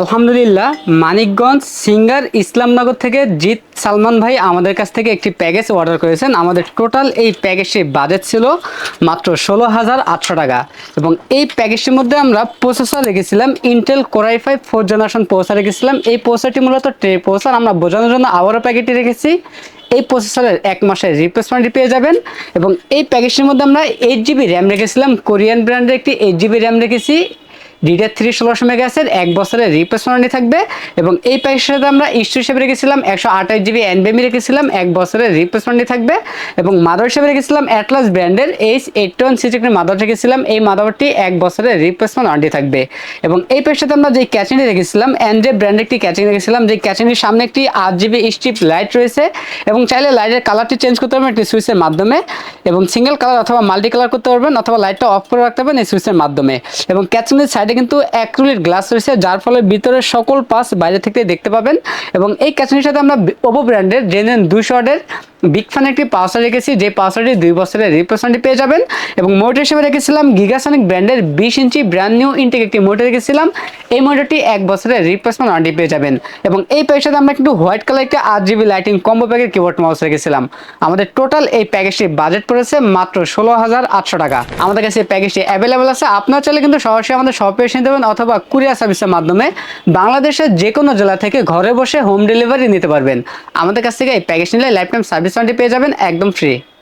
আলহামদুলিল্লাহ, মানিকগঞ্জ সিঙ্গার ইসলামনগর থেকে জিৎ সালমান ভাই আমাদের কাছ থেকে একটি প্যাকেজ অর্ডার করেছেন। আমাদের টোটাল এই প্যাকেজটির বাজেট ছিল মাত্র 16,800 টাকা এবং এই প্যাকেজটির মধ্যে আমরা প্রসেসর রেখেছিলাম Intel core i5 4th generation processor রেখেছিলাম। এই প্রসেসরটি মূলত ট্রে প্রসেসর, আমরা বোঝানোর জন্য আবারও প্যাকেটটি রেখেছি। এই প্রসেসরের 1 মাসের রিপ্লেসমেন্ট পেয়ে যাবেন এবং এই প্যাকেজটির মধ্যে আমরা 8GB র্যাম রেখেছিলাম, কোরিয়ান ব্র্যান্ডের একটি 8GB র্যাম রেখেছি। DDR3 1600 মেগাহার্টজের 1 বছরের রিপ্লেসমেন্ট থাকবে এবং এই প্যাকেজের সাথে আমরা স্টোরেজ হিসেবে রেখেছিলাম 128GB NVMe রেখেছিলাম, 1 বছরের রিপ্লেসমেন্ট থাকবে এবং মাদার হিসেবে রেখেছিলাম অ্যাটলাস ব্র্যান্ডের H81 একটি মাদার রেখেছিলাম। এই মাদারটি 1 বছরের রিপ্লেসমেন্ট ওয়ারেন্টি থাকবে এবং এই প্যাকেজের সাথে আমরা যে ক্যাচিংটি রেখেছিলাম এনজে ব্র্যান্ডের একটি ক্যাচিং রেখেছিলাম, যে ক্যাচিংটির সামনে একটি 8GB স্ট্রিপ লাইট রয়েছে এবং চাইলে লাইটের কালারটি চেঞ্জ করতে পারবেন একটি সুইচের মাধ্যমে এবং সিঙ্গেল কালার অথবা মাল্টি কালার করতে পারবেন অথবা লাইটটা অফ করে রাখতে পারবেন এই সুইচের মাধ্যমে। এবং ক্যাচিংয়ের সাইডে কিন্তু অ্যাক্রিলিক গ্লাস রয়েছে, যার ফলে ভিতরের সকল পাস বাইরে থেকে দেখতে পাবেন এবং এই ক্যাচিংয়ের সাথে আমরা ওপো ব্র্যান্ডের জেনেন 200 ওয়াটের বিগ ফ্যান একটি পাওয়ার রেখেছি, যে পাওয়ারটি 2 বছরের রিপ্লেসমেন্ট পেয়ে যাবেন এবং মোটর হিসেবে রেখেছিলাম গিগাসনিক ব্র্যান্ডের 20 ইঞ্চি ব্র্যান্ড নিউ ইনটেক একটি মোটর রেখেছিলাম। এই মোটরটি 1 বছরের রিপ্লেসমেন্ট ওয়ারেন্টি পেয়ে যাবেন এবং এই প্যাকেজের সাথে আমরা কিন্তু হোয়াইট কালার একটা 8GB লাইটিং কম্বো প্যাকের কিবোর্ড মাউস রেখেছিলাম। আমাদের টোটাল এই প্যাকেজটির বাজেট পড়েছে মাত্র 16,800 টাকা। আমাদের কাছে এই প্যাকেজটি অ্যাভেলেবল আছে, আপনারা চাইলে কিন্তু সরাসরি আমাদের শপে এসে নিতে পারবেন অথবা কুরিয়ার সার্ভিসের মাধ্যমে বাংলাদেশের যে কোনো জেলা থেকে ঘরে বসে হোম ডেলিভারি নিতে পারবেন। আমাদের কাছ থেকে এই প্যাকেজ নিলে লাইফ টাইম সার্ভিস ওয়ারেন্টি পেয়ে যাবেন একদম ফ্রি।